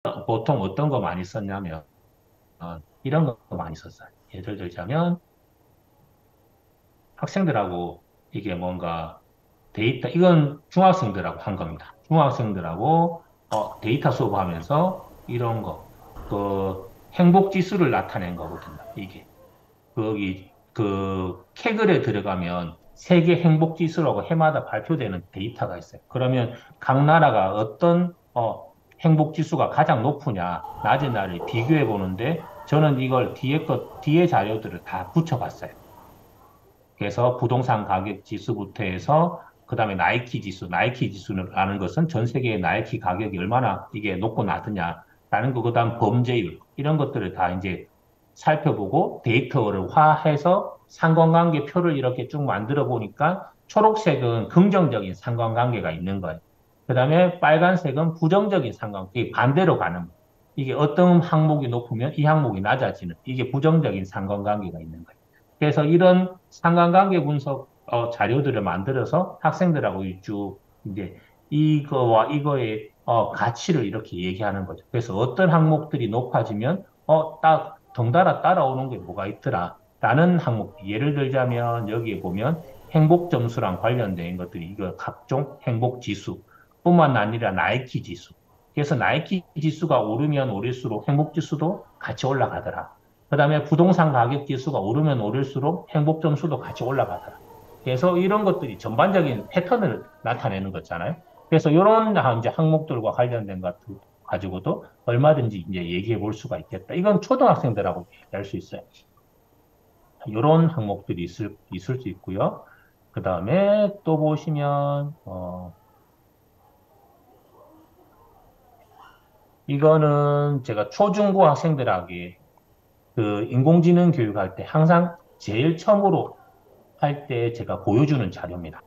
보통 어떤 거 많이 썼냐면, 이런 거 많이 썼어요. 예를 들자면, 학생들하고 이게 뭔가 이건 중학생들하고 한 겁니다. 중학생들하고 데이터 수업하면서 이런 거, 행복 지수를 나타낸 거거든요. 이게. 거기, 캐글에 들어가면 세계 행복 지수라고 해마다 발표되는 데이터가 있어요. 그러면 각 나라가 어떤, 행복 지수가 가장 높으냐, 낮은 나를 비교해 보는데 저는 이걸 뒤에 자료들을 다 붙여봤어요. 그래서 부동산 가격 지수부터 해서 그다음에 나이키 지수라는 것은 전 세계의 나이키 가격이 얼마나 이게 높고 낮으냐라는 거, 그다음 범죄율 이런 것들을 다 이제 살펴보고 데이터를 화해서 상관관계 표를 이렇게 쭉 만들어 보니까 초록색은 긍정적인 상관관계가 있는 거예요. 그다음에 빨간색은 부정적인 상관관계, 반대로 가는 거예요. 이게 어떤 항목이 높으면 이 항목이 낮아지는 이게 부정적인 상관관계가 있는 거예요. 그래서 이런 상관관계 분석 자료들을 만들어서 학생들하고 쭉 이제 이거와 이거의 가치를 이렇게 얘기하는 거죠. 그래서 어떤 항목들이 높아지면 딱 덩달아 따라오는 게 뭐가 있더라. 라는 항목. 예를 들자면 여기에 보면 행복 점수랑 관련된 것들이 이거 각종 행복 지수 뿐만 아니라 나이키 지수. 그래서 나이키 지수가 오르면 오를수록 행복 지수도 같이 올라가더라. 그다음에 부동산 가격 지수가 오르면 오를수록 행복 점수도 같이 올라가더라. 그래서 이런 것들이 전반적인 패턴을 나타내는 거잖아요. 그래서 이런 이제 항목들과 관련된 것들 가지고도 얼마든지 이제 얘기해 볼 수가 있겠다. 이건 초등학생들하고 얘기할 수 있어요. 이런 항목들이 있을 수 있고요. 그 다음에 또 보시면, 이거는 제가 초중고 학생들에게 인공지능 교육할 때 항상 제일 처음으로 할 때 제가 보여주는 자료입니다.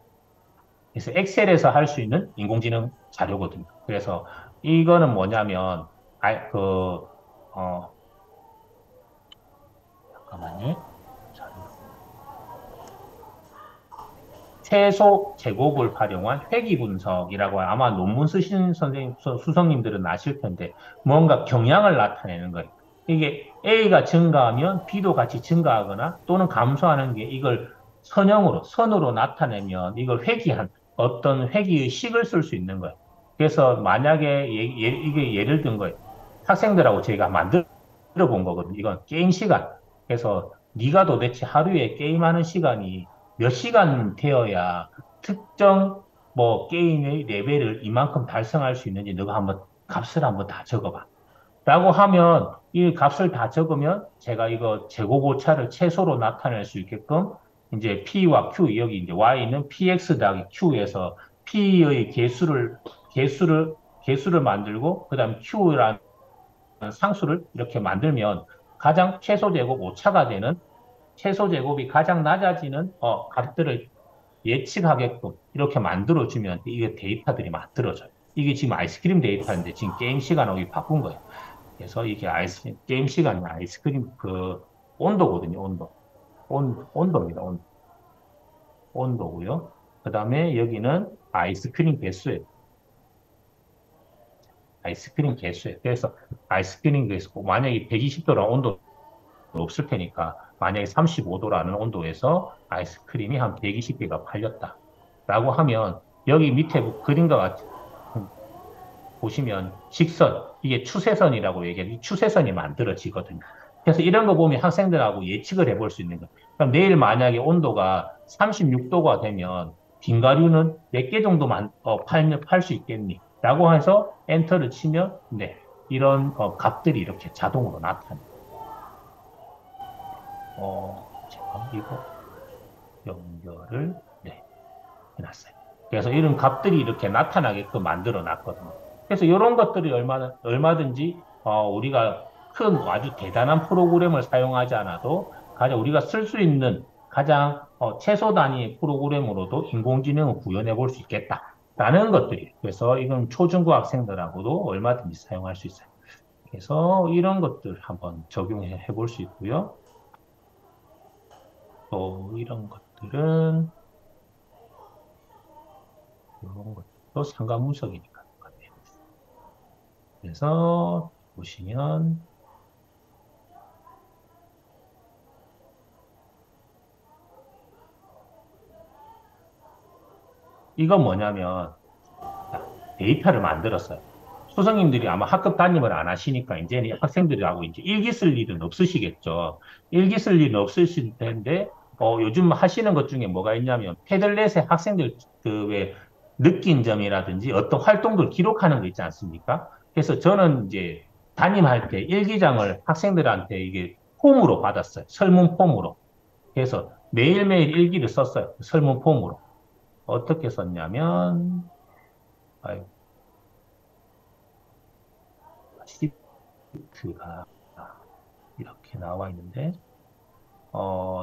그래서 엑셀에서 할 수 있는 인공지능 자료거든요. 그래서 이거는 뭐냐면, 어, 잠깐만요. 최소 제곱을 활용한 회귀 분석이라고 아마 논문 쓰신 수석님들은 아실 텐데, 뭔가 경향을 나타내는 거예요. 이게 A가 증가하면 B도 같이 증가하거나 또는 감소하는 게 이걸 선으로 나타내면 이걸 어떤 회귀의 식을 쓸 수 있는 거예요. 그래서 만약에 이게 예를 든 거예요. 학생들하고 제가 만들어 본 거거든요. 이건 게임 시간. 그래서 네가 도대체 하루에 게임하는 시간이 몇 시간 되어야 특정 뭐 게임의 레벨을 이만큼 달성할 수 있는지 너가 한번 값을 한번 다 적어봐. 라고 하면 이 값을 다 적으면 제가 이거 재고 고차를 최소로 나타낼 수 있게끔 이제 P와 Q, 여기 이제 Y는 PX 더하기 Q에서 P의 개수를, 개수를 만들고 그다음 Q라는 상수를 이렇게 만들면 가장 최소 제곱 오차가 되는 최소 제곱이 가장 낮아지는 값들을 예측하게끔 이렇게 만들어주면 이게 데이터들이 만들어져요. 이게 지금 아이스크림 데이터인데 지금 게임 시간하고 바꾼 거예요. 그래서 이게 게임 시간이 아이스크림 온도거든요. 온도입니다. 온도고요. 그 다음에 여기는 아이스크림 개수예요. 아이스크림 개수예요. 그래서 아이스크림 개수, 만약에 120도라는 온도 없을 테니까 만약에 35도라는 온도에서 아이스크림이 한 120개가 팔렸다. 라고 하면 여기 밑에 그림과 같이 보시면 이게 추세선이라고 얘기해요. 이 추세선이 만들어지거든요. 그래서 이런 거 보면 학생들하고 예측을 해볼 수 있는 거예요. 그럼 내일 만약에 온도가 36도가 되면 빙가류는 몇 개 정도만 팔 수 있겠니? 라고 해서 엔터를 치면 네, 이런 값들이 이렇게 자동으로 나타나요. 제가 이거 연결을 네, 해놨어요. 그래서 이런 값들이 이렇게 나타나게끔 만들어 놨거든요. 그래서 이런 것들이 얼마든지 우리가 아주 대단한 프로그램을 사용하지 않아도 가장 우리가 쓸 수 있는 가장 최소 단위의 프로그램으로도 인공지능을 구현해 볼 수 있겠다라는 것들이. 그래서 이건 초중고 학생들하고도 얼마든지 사용할 수 있어요. 그래서 이런 것들 한번 적용해 볼 수 있고요. 또 이런 것들은 이런 것도 상관 분석이니까. 그래서 보시면 이건 뭐냐면 자, 데이터를 만들었어요. 선생님들이 아마 학급 담임을 안 하시니까 이제 학생들하고 이제 일기 쓸 일은 없으시겠죠. 일기 쓸 일은 없으실 텐데 요즘 하시는 것 중에 뭐가 있냐면 패들렛에 학생들 그 왜 느낀 점이라든지 어떤 활동들 기록하는 거 있지 않습니까? 그래서 저는 이제 담임할 때 일기장을 학생들한테 이게 폼으로 받았어요. 설문 폼으로. 그래서 매일매일 일기를 썼어요. 설문 폼으로. 어떻게 썼냐면 아이고, 시트가 이렇게 나와 있는데,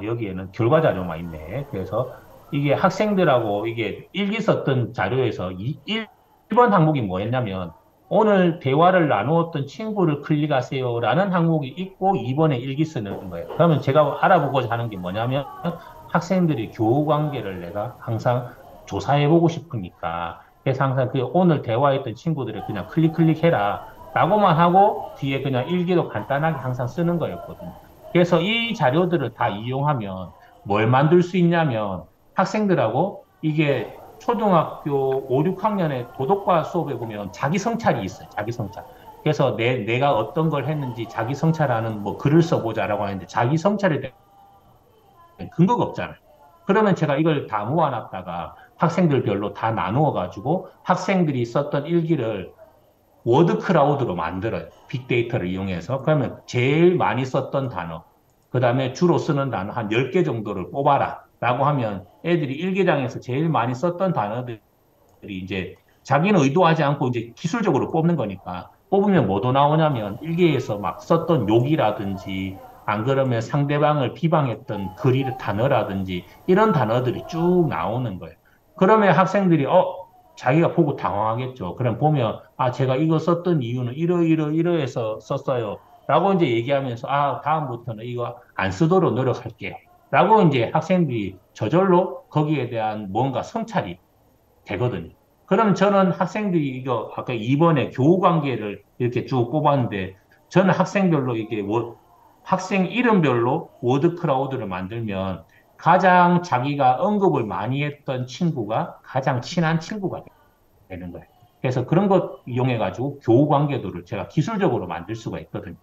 여기에는 결과 자료만 있네. 그래서 이게 학생들하고 이게 일기 썼던 자료에서 1번 항목이 뭐였냐면, 오늘 대화를 나누었던 친구를 클릭하세요라는 항목이 있고 2번에 일기 쓰는 거예요. 그러면 제가 알아보고자 하는 게 뭐냐면, 학생들의 교우 관계를 내가 항상 조사해보고 싶으니까, 그래서 항상 그 오늘 대화했던 친구들을 그냥 클릭해라. 라고만 하고 뒤에 그냥 일기도 간단하게 항상 쓰는 거였거든요. 그래서 이 자료들을 다 이용하면 뭘 만들 수 있냐면 학생들하고 이게 초등학교 5, 6학년의 도덕과 수업에 보면 자기 성찰이 있어요. 자기 성찰. 그래서 내가 어떤 걸 했는지 자기 성찰하는 뭐 글을 써보자라고 하는데 자기 성찰에 대한 근거가 없잖아요. 그러면 제가 이걸 다 모아놨다가 학생들별로 다 나누어 가지고 학생들이 썼던 일기를 워드 클라우드로 만들어요. 빅데이터를 이용해서. 그러면 제일 많이 썼던 단어, 그 다음에 주로 쓰는 단어 한 10개 정도를 뽑아라. 라고 하면 애들이 일기장에서 제일 많이 썼던 단어들이 이제 자기는 의도하지 않고 이제 기술적으로 뽑는 거니까 뽑으면 뭐도 나오냐면 일기에서 막 썼던 욕이라든지 안 그러면 상대방을 비방했던 글이 단어라든지 이런 단어들이 쭉 나오는 거예요. 그러면 학생들이 자기가 보고 당황하겠죠. 그럼 보면, 제가 이거 썼던 이유는 이러해서 썼어요. 라고 이제 얘기하면서, 다음부터는 이거 안 쓰도록 노력할게요. 라고 이제 학생들이 저절로 거기에 대한 뭔가 성찰이 되거든요. 그럼 저는 학생들이 이거 아까 2번에 교우 관계를 이렇게 쭉 뽑았는데, 저는 학생별로 이게 학생 이름별로 워드 클라우드를 만들면 가장 자기가 언급을 많이 했던 친구가 가장 친한 친구가 되는 거예요. 그래서 그런 것 이용해가지고 교우 관계도를 제가 기술적으로 만들 수가 있거든요.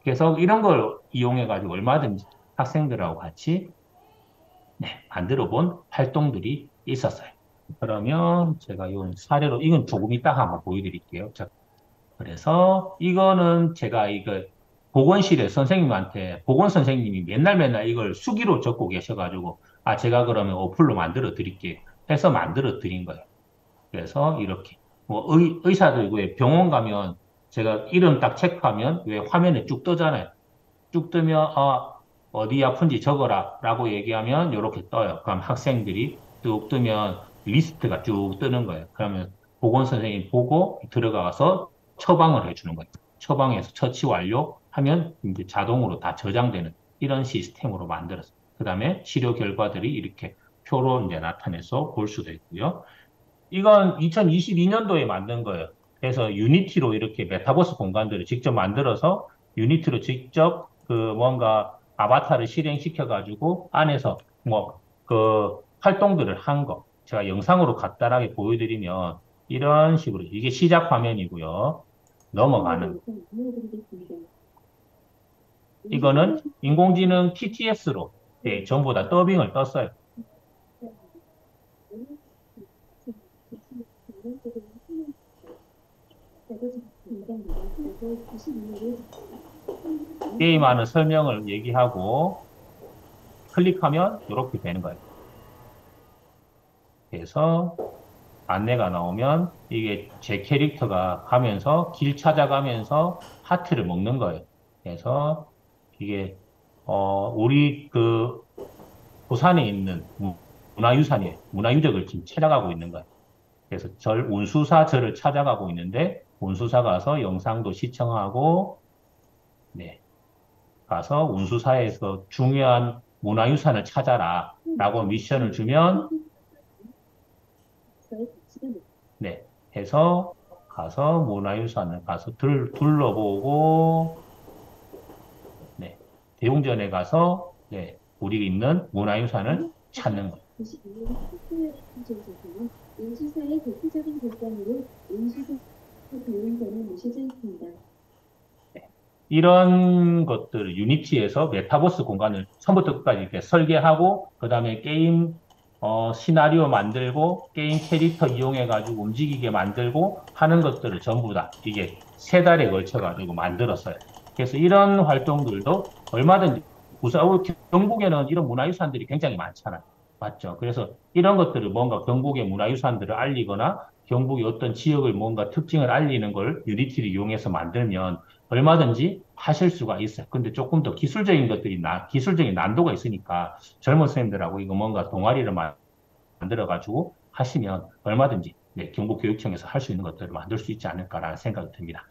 그래서 이런 걸 이용해가지고 얼마든지 학생들하고 같이 만들어 본 활동들이 있었어요. 그러면 제가 이 사례로, 이건 조금 이따 한번 보여드릴게요. 자, 그래서 이거는 제가 이거 보건실에 선생님한테, 보건 선생님이 맨날 이걸 수기로 적고 계셔가지고, 제가 그러면 어플로 만들어 드릴게요. 해서 만들어 드린 거예요. 그래서 이렇게 뭐 의사들 왜 병원 가면 제가 이름 딱 체크하면 왜 화면에 쭉 뜨잖아요. 쭉 뜨면 어디 아픈지 적어라라고 얘기하면 이렇게 떠요. 그럼 학생들이 쭉 뜨면 리스트가 쭉 뜨는 거예요. 그러면 보건 선생님 보고 들어가서 처방을 해주는 거예요. 처방해서 처치 완료하면 이제 자동으로 다 저장되는 이런 시스템으로 만들었어요. 그다음에 치료 결과들이 이렇게 표로 이제 나타내서 볼 수도 있고요. 이건 2022년도에 만든 거예요. 그래서 유니티로 이렇게 메타버스 공간들을 직접 만들어서 유니티로 직접 그 뭔가 아바타를 실행시켜 가지고 안에서 뭐 그 활동들을 한 거. 제가 영상으로 간단하게 보여드리면 이런 식으로 이게 시작 화면이고요. 넘어가는. 이거는 인공지능 TTS로 전부 다 더빙을 떴어요. 게임하는 설명을 얘기하고 클릭하면 이렇게 되는 거예요. 그래서 안내가 나오면 이게 제 캐릭터가 가면서 길 찾아가면서 하트를 먹는 거예요. 그래서 이게 우리 그 부산에 있는 문화유산에 문화유적을 지금 찾아가고 있는 거예요. 그래서 운수사 절을 찾아가고 있는데 운수사 가서 영상도 시청하고 네 가서 운수사에서 중요한 문화유산을 찾아라라고 미션을 주면 네 해서 가서 문화유산을 가서 둘러보고, 네, 대웅전에 가서, 네, 우리 있는 문화유산을 찾는 거예요. 1992년 스코어 조사는 인수사의 대표적인 결단으로 인수사 대운전에 모셔져 있습니다. 이런 것들을 유니티에서 메타버스 공간을 처음부터 끝까지 이렇게 설계하고, 그 다음에 게임, 시나리오 만들고, 게임 캐릭터 이용해가지고 움직이게 만들고 하는 것들을 전부 다 이게 세 달에 걸쳐가지고 만들었어요. 그래서 이런 활동들도 얼마든지 경북에는 이런 문화유산들이 굉장히 많잖아요. 맞죠? 그래서 이런 것들을 뭔가 경북의 문화유산들을 알리거나 경북의 어떤 지역을 뭔가 특징을 알리는 걸 유니티를 이용해서 만들면 얼마든지 하실 수가 있어요. 근데 조금 더 기술적인 기술적인 난도가 있으니까 젊은 선생님들하고 이거 뭔가 동아리를 만들어가지고 하시면 얼마든지 네, 경북교육청에서 할 수 있는 것들을 만들 수 있지 않을까라는 생각이 듭니다.